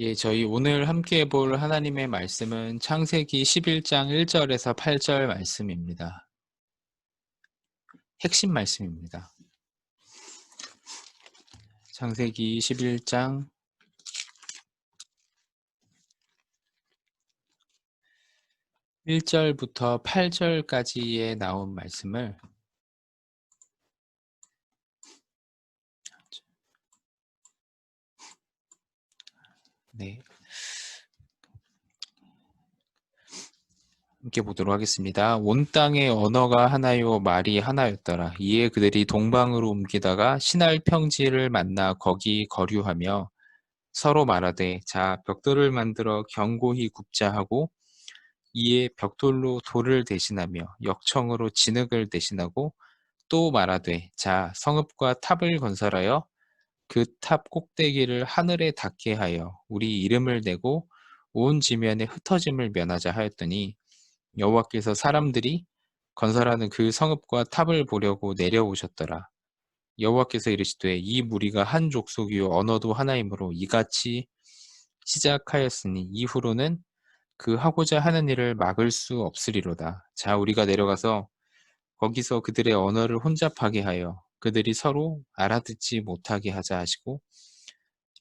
예, 저희 오늘 함께 볼 하나님의 말씀은 창세기 11장 1절에서 8절 말씀입니다. 핵심 말씀입니다. 창세기 11장 1절부터 8절까지에 나온 말씀을 함께 보도록 하겠습니다. 온 땅의 언어가 하나요 말이 하나였더라. 이에 그들이 동방으로 옮기다가 신할 평지를 만나 거기 거류하며 서로 말하되 자 벽돌을 만들어 견고히 굽자 하고 이에 벽돌로 돌을 대신하며 역청으로 진흙을 대신하고 또 말하되 자 성읍과 탑을 건설하여 그 탑 꼭대기를 하늘에 닿게 하여 우리 이름을 내고 온 지면에 흩어짐을 면하자 하였더니 여호와께서 사람들이 건설하는 그 성읍과 탑을 보려고 내려오셨더라. 여호와께서 이르시되 이 무리가 한 족속이요 언어도 하나이므로 이같이 시작하였으니 이후로는 그 하고자 하는 일을 막을 수 없으리로다. 자 우리가 내려가서 거기서 그들의 언어를 혼잡하게 하여 그들이 서로 알아듣지 못하게 하자 하시고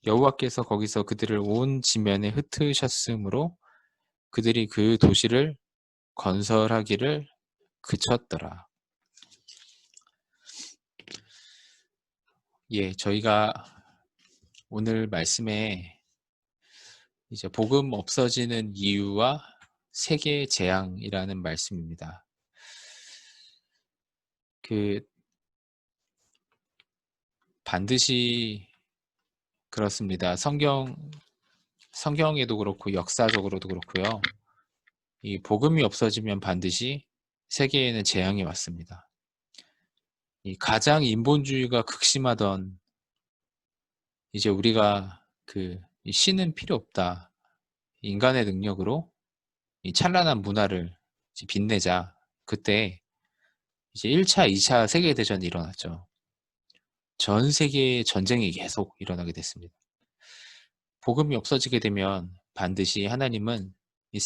여호와께서 거기서 그들을 온 지면에 흩으셨으므로 그들이 그 도시를 건설하기를 그쳤더라. 예, 저희가 오늘 말씀에 이제 복음 없어지는 이유와 세계 재앙이라는 말씀입니다. 반드시 그렇습니다. 성경에도 그렇고 역사적으로도 그렇고요. 이 복음이 없어지면 반드시 세계에는 재앙이 왔습니다. 이 가장 인본주의가 극심하던 이제 우리가 이 신은 필요 없다. 인간의 능력으로 이 찬란한 문화를 이제 빛내자. 그때 이제 1차, 2차 세계대전이 일어났죠. 전 세계의 전쟁이 계속 일어나게 됐습니다. 복음이 없어지게 되면 반드시 하나님은 이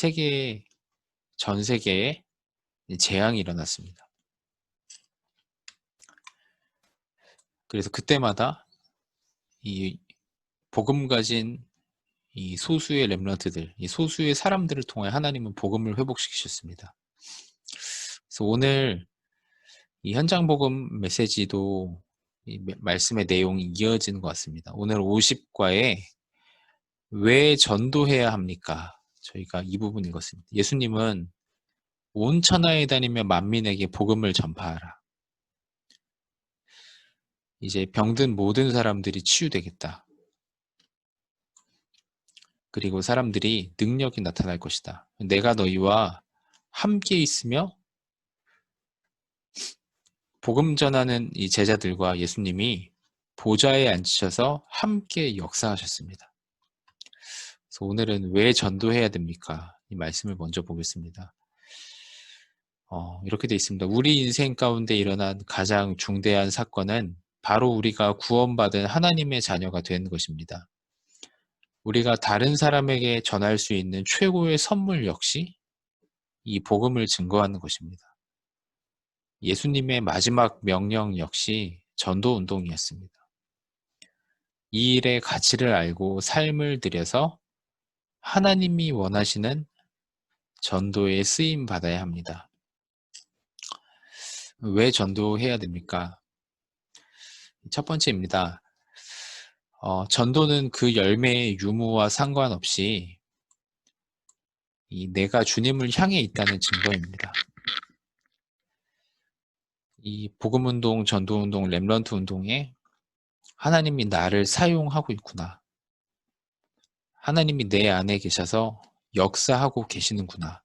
전 세계에 재앙이 일어났습니다. 그래서 그때마다 이 복음 가진 이 소수의 렘넌트들, 이 소수의 사람들을 통해 하나님은 복음을 회복시키셨습니다. 그래서 오늘 이 현장 복음 메시지도 이 말씀의 내용이 이어지는 것 같습니다. 오늘 50과에 왜 전도해야 합니까? 저희가 이 부분 읽었습니다. 예수님은 온 천하에 다니며 만민에게 복음을 전파하라. 이제 병든 모든 사람들이 치유되겠다. 그리고 사람들이 능력이 나타날 것이다. 내가 너희와 함께 있으며 복음 전하는 이 제자들과 예수님이 보좌에 앉으셔서 함께 역사하셨습니다. 그래서 오늘은 왜 전도해야 됩니까? 이 말씀을 먼저 보겠습니다. 이렇게 돼 있습니다. 우리 인생 가운데 일어난 가장 중대한 사건은 바로 우리가 구원받은 하나님의 자녀가 된 것입니다. 우리가 다른 사람에게 전할 수 있는 최고의 선물 역시 이 복음을 증거하는 것입니다. 예수님의 마지막 명령 역시 전도 운동이었습니다. 이 일의 가치를 알고 삶을 들여서 하나님이 원하시는 전도에 쓰임 받아야 합니다. 왜 전도해야 됩니까? 첫 번째입니다. 전도는 그 열매의 유무와 상관없이 내가 주님을 향해 있다는 증거입니다. 이 복음운동, 전도운동, 렘넌트 운동에 하나님이 나를 사용하고 있구나. 하나님이 내 안에 계셔서 역사하고 계시는구나.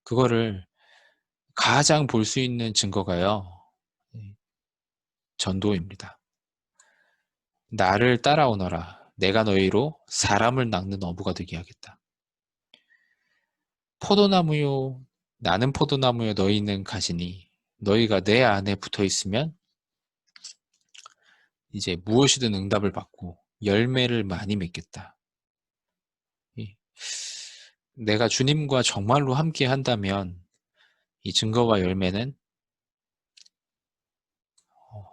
그거를 가장 볼 수 있는 증거가요. 전도입니다. 나를 따라오너라. 내가 너희로 사람을 낚는 어부가 되게 하겠다. 포도나무요. 나는 포도나무요. 너희는 가지니 너희가 내 안에 붙어 있으면 이제 무엇이든 응답을 받고 열매를 많이 맺겠다. 내가 주님과 정말로 함께 한다면 이 증거와 열매는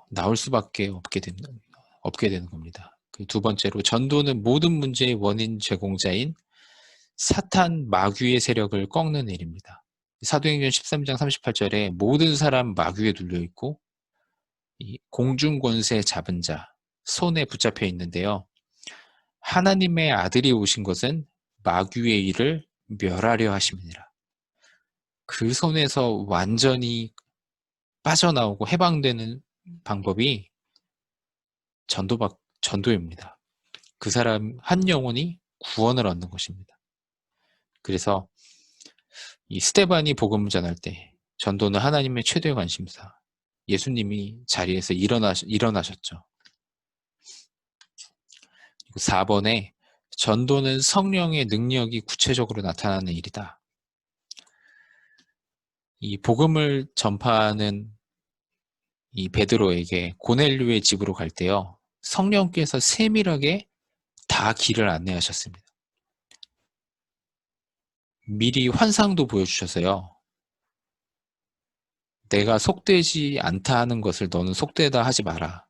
나올 수밖에 없게 되는 겁니다. 그 두 번째로, 전도는 모든 문제의 원인 제공자인 사탄 마귀의 세력을 꺾는 일입니다. 사도행전 13장 38절에 모든 사람 마귀에 눌려 있고 이 공중 권세 잡은 자 손에 붙잡혀 있는데요. 하나님의 아들이 오신 것은 마귀의 일을 멸하려 하심이니라. 그 손에서 완전히 빠져나오고 해방되는 방법이 전도입니다. 그 사람 한 영혼이 구원을 얻는 것입니다. 그래서 이 스데반이 복음을 전할 때 전도는 하나님의 최대 관심사. 예수님이 자리에서 일어나셨죠. 그리고 4번에 전도는 성령의 능력이 구체적으로 나타나는 일이다. 이 복음을 전파하는 이 베드로에게 고넬료의 집으로 갈 때요. 성령께서 세밀하게 다 길을 안내하셨습니다. 미리 환상도 보여주셔서요. 내가 속되지 않다 하는 것을 너는 속되다 하지 마라.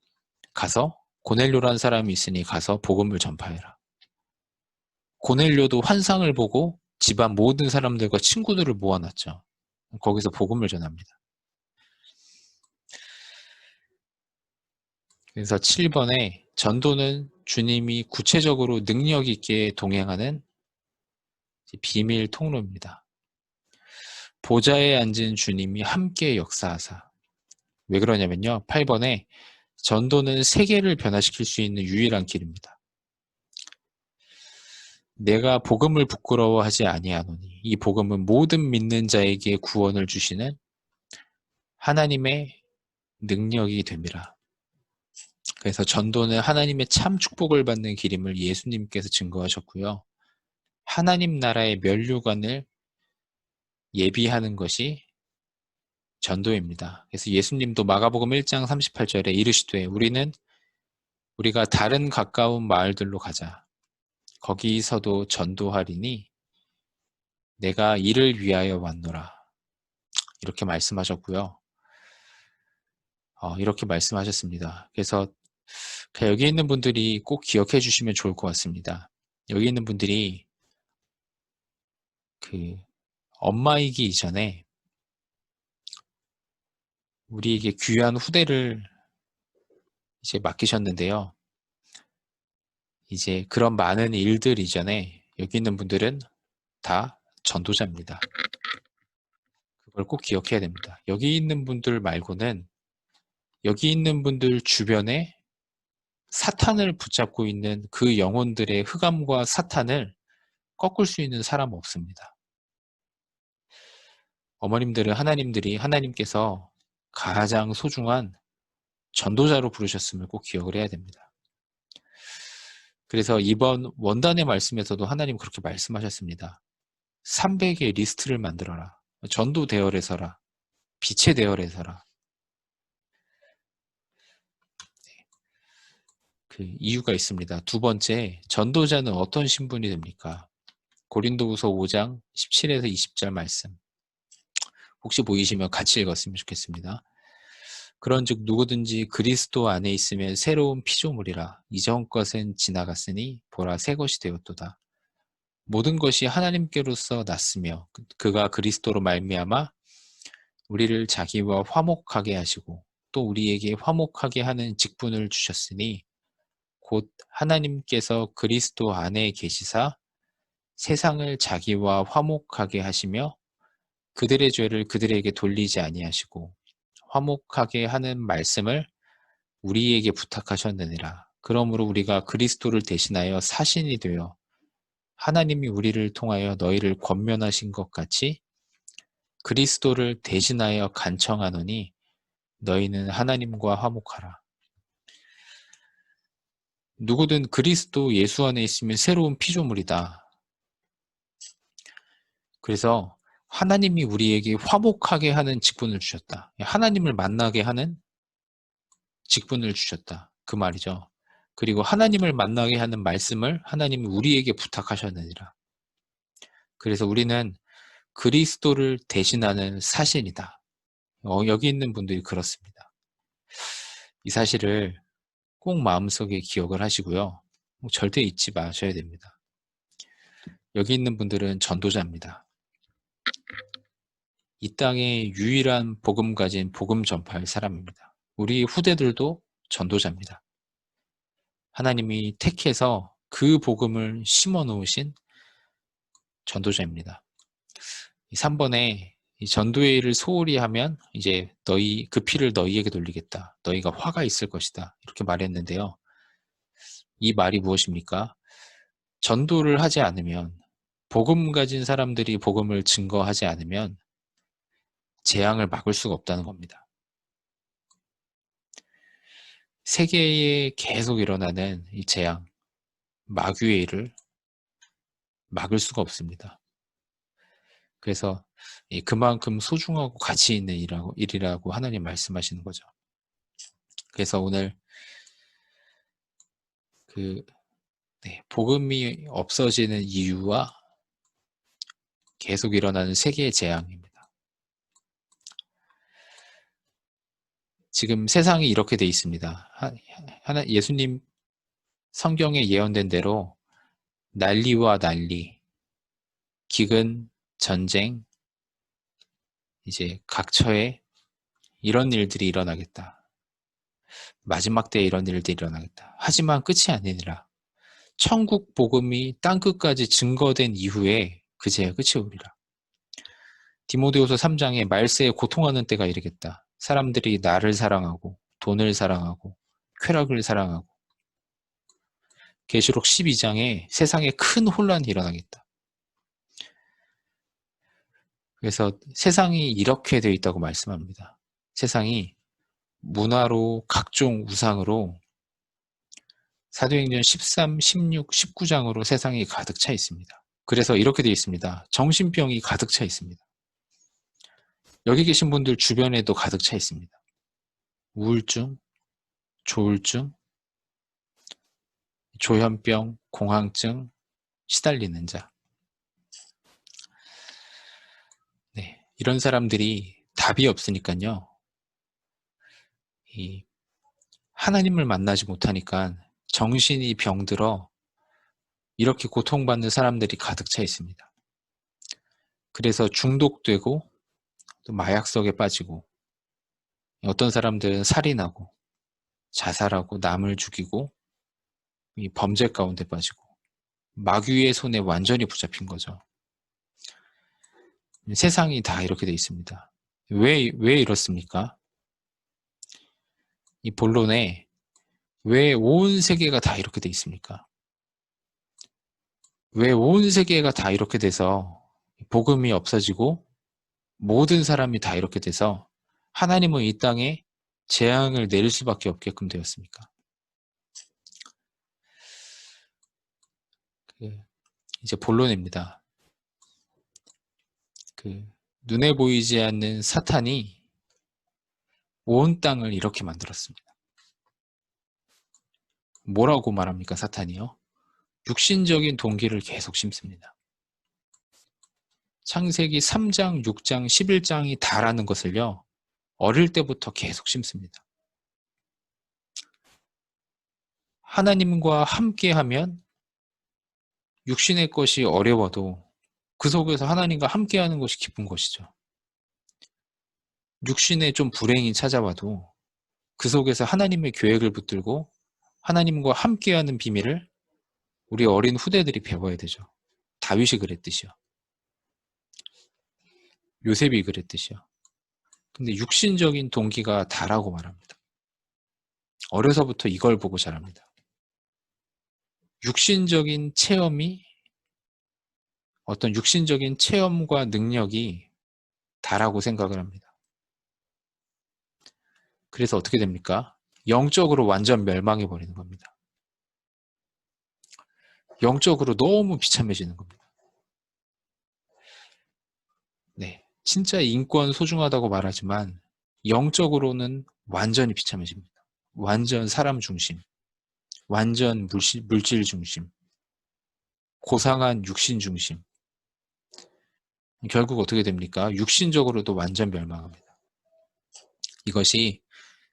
가서 고넬료라는 사람이 있으니 가서 복음을 전파해라. 고넬료도 환상을 보고 집안 모든 사람들과 친구들을 모아놨죠. 거기서 복음을 전합니다. 그래서 7번에 전도는 주님이 구체적으로 능력 있게 동행하는 비밀 통로입니다. 보좌에 앉은 주님이 함께 역사하사. 왜 그러냐면요. 8번에 전도는 세계를 변화시킬 수 있는 유일한 길입니다. 내가 복음을 부끄러워하지 아니하노니 이 복음은 모든 믿는 자에게 구원을 주시는 하나님의 능력이 됨이라. 그래서 전도는 하나님의 참 축복을 받는 길임을 예수님께서 증거하셨고요. 하나님 나라의 면류관을 예비하는 것이 전도입니다. 그래서 예수님도 마가복음 1장 38절에 이르시되 우리가 다른 가까운 마을들로 가자. 거기서도 전도하리니 내가 이를 위하여 왔노라. 이렇게 말씀하셨고요. 이렇게 말씀하셨습니다. 그래서 여기 있는 분들이 꼭 기억해 주시면 좋을 것 같습니다. 여기 있는 분들이 그 엄마이기 이전에 우리에게 귀한 후대를 이제 맡기셨는데요. 이제 그런 많은 일들 이전에 여기 있는 분들은 다 전도자입니다. 그걸 꼭 기억해야 됩니다. 여기 있는 분들 말고는 여기 있는 분들 주변에 사탄을 붙잡고 있는 그 영혼들의 흑암과 사탄을 꺾을 수 있는 사람은 없습니다. 어머님들은 하나님께서 가장 소중한 전도자로 부르셨음을 꼭 기억을 해야 됩니다. 그래서 이번 원단의 말씀에서도 하나님 그렇게 말씀하셨습니다. 300의 리스트를 만들어라. 전도 대열에 서라. 빛의 대열에 서라. 그 이유가 있습니다. 두 번째, 전도자는 어떤 신분이 됩니까? 고린도후서 5장 17에서 20절 말씀. 혹시 보이시면 같이 읽었으면 좋겠습니다. 그런즉 누구든지 그리스도 안에 있으면 새로운 피조물이라. 이전 것은 지나갔으니 보라 새 것이 되었도다. 모든 것이 하나님께로서 났으며 그가 그리스도로 말미암아 우리를 자기와 화목하게 하시고 또 우리에게 화목하게 하는 직분을 주셨으니 곧 하나님께서 그리스도 안에 계시사 세상을 자기와 화목하게 하시며 그들의 죄를 그들에게 돌리지 아니하시고 화목하게 하는 말씀을 우리에게 부탁하셨느니라. 그러므로 우리가 그리스도를 대신하여 사신이 되어 하나님이 우리를 통하여 너희를 권면하신 것 같이 그리스도를 대신하여 간청하노니 너희는 하나님과 화목하라. 누구든 그리스도 예수 안에 있으면 새로운 피조물이다. 그래서 하나님이 우리에게 화목하게 하는 직분을 주셨다. 하나님을 만나게 하는 직분을 주셨다. 그 말이죠. 그리고 하나님을 만나게 하는 말씀을 하나님이 우리에게 부탁하셨느니라. 그래서 우리는 그리스도를 대신하는 사신이다. 여기 있는 분들이 그렇습니다. 이 사실을 꼭 마음속에 기억을 하시고요. 절대 잊지 마셔야 됩니다. 여기 있는 분들은 전도자입니다. 이 땅에 유일한 복음 가진 복음 전파할 사람입니다. 우리 후대들도 전도자입니다. 하나님이 택해서 그 복음을 심어 놓으신 전도자입니다. 3번에 이 전도의 일을 소홀히 하면 이제 그 피를 너희에게 돌리겠다. 너희가 화가 있을 것이다. 이렇게 말했는데요. 이 말이 무엇입니까? 전도를 하지 않으면, 복음 가진 사람들이 복음을 증거하지 않으면 재앙을 막을 수가 없다는 겁니다. 세계에 계속 일어나는 이 재앙, 마귀의 일을 막을 수가 없습니다. 그래서 그만큼 소중하고 가치 있는 일이라고 하나님 말씀하시는 거죠. 그래서 오늘 복음이 없어지는 이유와 계속 일어나는 세계의 재앙입니다. 지금 세상이 이렇게 돼 있습니다. 예수님 성경에 예언된 대로 난리와 난리, 기근, 전쟁, 이제 각처에 이런 일들이 일어나겠다. 마지막 때에 이런 일들이 일어나겠다. 하지만 끝이 아니니라. 천국 복음이 땅끝까지 증거된 이후에 그제야 끝이 오리라. 디모데후서 3장에 말세에 고통하는 때가 이르겠다. 사람들이 나를 사랑하고 돈을 사랑하고 쾌락을 사랑하고. 계시록 12장에 세상에 큰 혼란이 일어나겠다. 그래서 세상이 이렇게 되어 있다고 말씀합니다. 세상이 문화로 각종 우상으로 사도행전 13, 16, 19장으로 세상이 가득 차 있습니다. 그래서 이렇게 되어 있습니다. 정신병이 가득 차 있습니다. 여기 계신 분들 주변에도 가득 차 있습니다. 우울증, 조울증, 조현병, 공황증, 시달리는 자. 네, 이런 사람들이 답이 없으니까요. 하나님을 만나지 못하니까 정신이 병들어 이렇게 고통받는 사람들이 가득 차 있습니다. 그래서 중독되고 또 마약성에 빠지고 어떤 사람들은 살인하고 자살하고 남을 죽이고 이 범죄 가운데 빠지고 마귀의 손에 완전히 붙잡힌 거죠. 세상이 다 이렇게 돼 있습니다. 왜 이렇습니까? 이 본론에 왜 온 세계가 다 이렇게 돼 있습니까? 왜 온 세계가 다 이렇게 돼서 복음이 없어지고 모든 사람이 다 이렇게 돼서 하나님은 이 땅에 재앙을 내릴 수밖에 없게끔 되었습니까? 이제 본론입니다. 눈에 보이지 않는 사탄이 온 땅을 이렇게 만들었습니다. 뭐라고 말합니까, 사탄이요? 육신적인 동기를 계속 심습니다. 창세기 3장, 6장, 11장이 다라는 것을요, 어릴 때부터 계속 심습니다. 하나님과 함께하면 육신의 것이 어려워도 그 속에서 하나님과 함께하는 것이 기쁜 것이죠. 육신에 좀 불행이 찾아와도 그 속에서 하나님의 계획을 붙들고 하나님과 함께하는 비밀을 우리 어린 후대들이 배워야 되죠. 다윗이 그랬듯이요. 요셉이 그랬듯이요. 근데 육신적인 동기가 다라고 말합니다. 어려서부터 이걸 보고 자랍니다. 육신적인 체험이 어떤 육신적인 체험과 능력이 다라고 생각을 합니다. 그래서 어떻게 됩니까? 영적으로 완전 멸망해버리는 겁니다. 영적으로 너무 비참해지는 겁니다. 네, 진짜 인권 소중하다고 말하지만 영적으로는 완전히 비참해집니다. 완전 사람 중심, 완전 물질 중심, 고상한 육신 중심, 결국 어떻게 됩니까? 육신적으로도 완전 멸망합니다. 이것이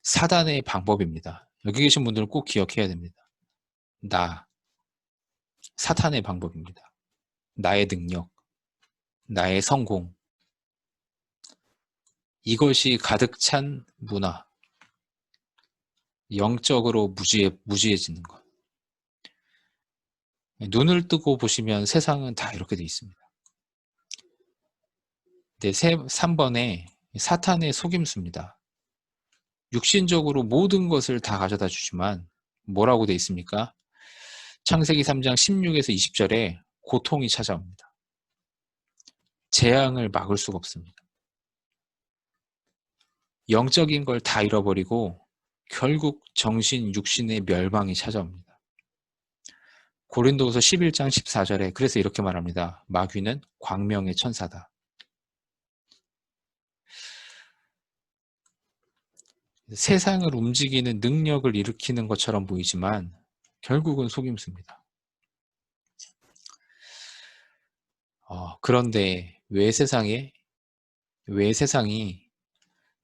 사단의 방법입니다. 여기 계신 분들은 꼭 기억해야 됩니다. 사탄의 방법입니다. 나의 능력, 나의 성공, 이것이 가득 찬 문화, 영적으로 무지해지는 것. 눈을 뜨고 보시면 세상은 다 이렇게 돼 있습니다. 네, 3번에 사탄의 속임수입니다. 육신적으로 모든 것을 다 가져다 주지만 뭐라고 돼 있습니까? 창세기 3장 16에서 20절에 고통이 찾아옵니다. 재앙을 막을 수가 없습니다. 영적인 걸 다 잃어버리고 결국 정신, 육신의 멸망이 찾아옵니다. 고린도후서 11장 14절에 그래서 이렇게 말합니다. 마귀는 광명의 천사다. 세상을 움직이는 능력을 일으키는 것처럼 보이지만 결국은 속임수입니다. 그런데 왜 세상이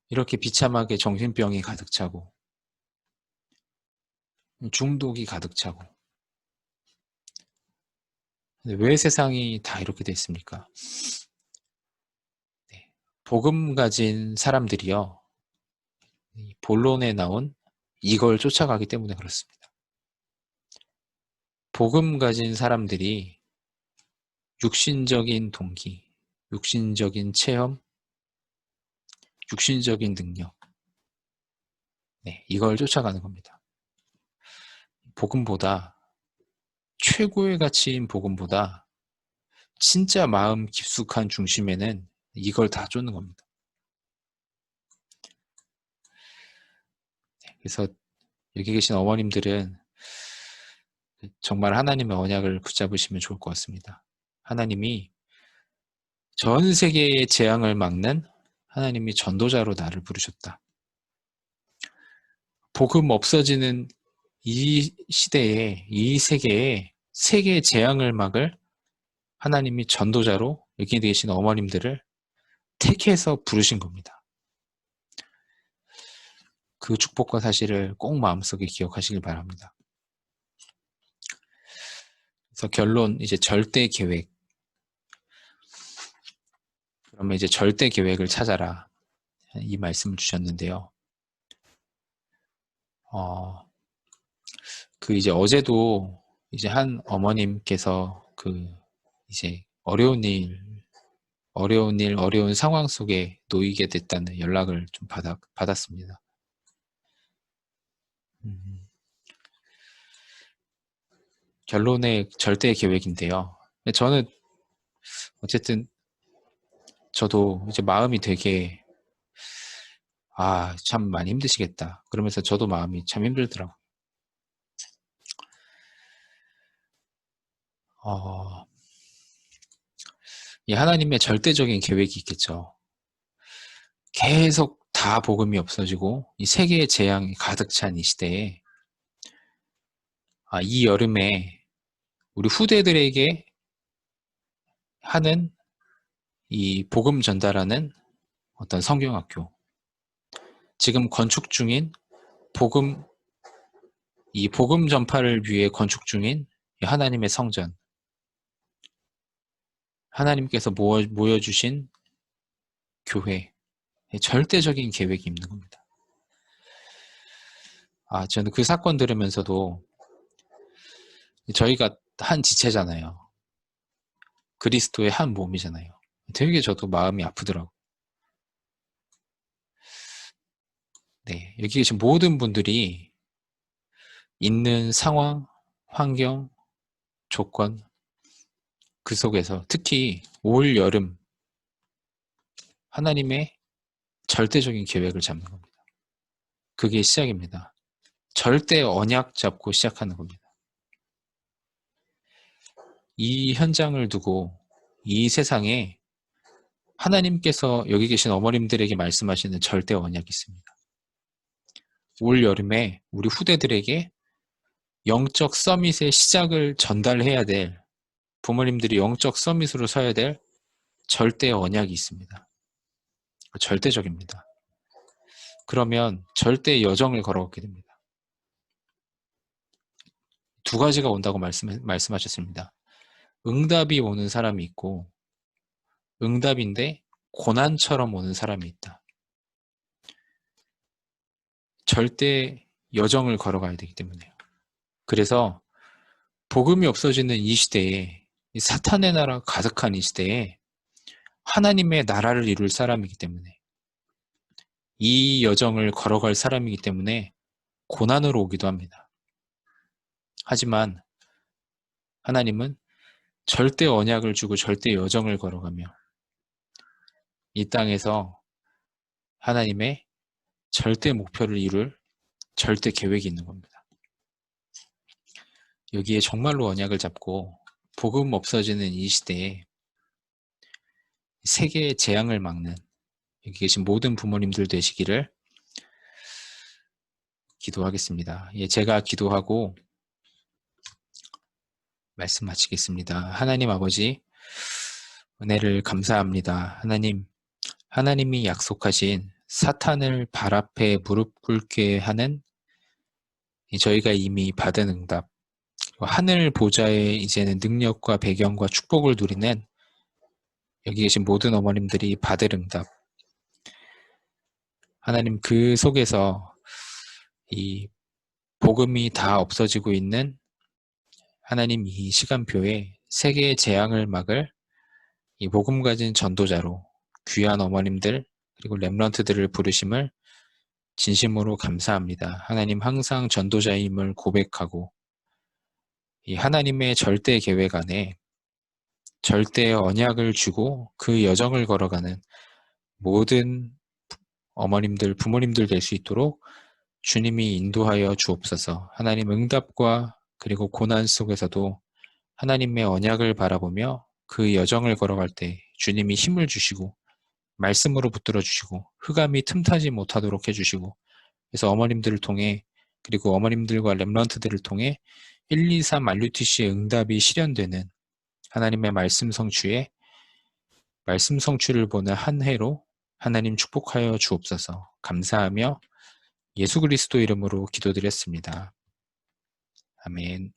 이렇게 비참하게 정신병이 가득 차고 중독이 가득 차고 왜 세상이 다 이렇게 됐습니까? 네, 복음 가진 사람들이요. 본론에 나온 이걸 쫓아가기 때문에 그렇습니다. 복음 가진 사람들이 육신적인 동기, 육신적인 체험, 육신적인 능력, 네, 이걸 쫓아가는 겁니다. 복음보다 최고의 가치인 복음보다 진짜 마음 깊숙한 중심에는 이걸 다 쫓는 겁니다. 그래서 여기 계신 어머님들은 정말 하나님의 언약을 붙잡으시면 좋을 것 같습니다. 하나님이 전 세계의 재앙을 막는 하나님이 전도자로 나를 부르셨다. 복음 없어지는 이 시대에, 이 세계에 세계의 재앙을 막을 하나님이 전도자로 여기 계신 어머님들을 택해서 부르신 겁니다. 그 축복과 사실을 꼭 마음속에 기억하시길 바랍니다. 그래서 결론, 이제 절대 계획. 그러면 이제 절대 계획을 찾아라. 이 말씀을 주셨는데요. 이제 어제도 이제 한 어머님께서 이제 어려운 상황 속에 놓이게 됐다는 연락을 좀 받았습니다. 결론의 절대 계획인데요. 저는 어쨌든 저도 이제 마음이 되게 참 많이 힘드시겠다. 그러면서 저도 마음이 참 힘들더라고요. 이 하나님의 절대적인 계획이 있겠죠. 계속 다 복음이 없어지고 이 세계의 재앙이 가득 찬 이 시대에 이 여름에 우리 후대들에게 하는 이 복음 전달하는 어떤 성경학교, 지금 건축 중인 이 복음 전파를 위해 건축 중인 하나님의 성전, 하나님께서 모여주신 교회, 절대적인 계획이 있는 겁니다. 저는 그 사건 들으면서도 저희가 한 지체잖아요. 그리스도의 한 몸이잖아요. 되게 저도 마음이 아프더라고요. 네, 여기 계신 모든 분들이 있는 상황, 환경, 조건, 그 속에서 특히 올 여름 하나님의 절대적인 계획을 잡는 겁니다. 그게 시작입니다. 절대 언약 잡고 시작하는 겁니다. 이 현장을 두고 이 세상에 하나님께서 여기 계신 어머님들에게 말씀하시는 절대 언약이 있습니다. 올 여름에 우리 후대들에게 영적 서밋의 시작을 전달해야 될, 부모님들이 영적 서밋으로 서야 될 절대 언약이 있습니다. 절대적입니다. 그러면 절대 여정을 걸어가게 됩니다. 두 가지가 온다고 말씀하셨습니다. 응답이 오는 사람이 있고 응답인데 고난처럼 오는 사람이 있다. 절대 여정을 걸어가야 되기 때문에요. 그래서 복음이 없어지는 이 시대에, 이 사탄의 나라 가득한 이 시대에 하나님의 나라를 이룰 사람이기 때문에, 이 여정을 걸어갈 사람이기 때문에 고난으로 오기도 합니다. 하지만 하나님은 절대 언약을 주고 절대 여정을 걸어가며 이 땅에서 하나님의 절대 목표를 이룰 절대 계획이 있는 겁니다. 여기에 정말로 언약을 잡고 복음 없어지는 이 시대에 세계의 재앙을 막는 여기 계신 모든 부모님들 되시기를 기도하겠습니다. 예, 제가 기도하고 말씀 마치겠습니다. 하나님 아버지, 은혜를 감사합니다. 하나님이 약속하신 사탄을 발 앞에 무릎 꿇게 하는 저희가 이미 받은 응답, 하늘 보좌의 이제는 능력과 배경과 축복을 누리는 여기 계신 모든 어머님들이 받을 응답, 하나님 그 속에서 이 복음이 다 없어지고 있는 하나님 이 시간표에 세계의 재앙을 막을 이 복음 가진 전도자로 귀한 어머님들 그리고 렘넌트들을 부르심을 진심으로 감사합니다. 하나님 항상 전도자임을 고백하고 이 하나님의 절대 계획 안에 절대 언약을 주고 그 여정을 걸어가는 모든 어머님들, 부모님들 될 수 있도록 주님이 인도하여 주옵소서. 하나님 응답과 그리고 고난 속에서도 하나님의 언약을 바라보며 그 여정을 걸어갈 때 주님이 힘을 주시고 말씀으로 붙들어 주시고 흑암이 틈타지 못하도록 해주시고 그래서 어머님들을 통해 그리고 어머님들과 렘넌트들을 통해 1, 2, 3 RUTC의 응답이 실현되는 하나님의 말씀 성취를 보는 한 해로 하나님 축복하여 주옵소서. 감사하며 예수 그리스도 이름으로 기도드렸습니다. 아멘.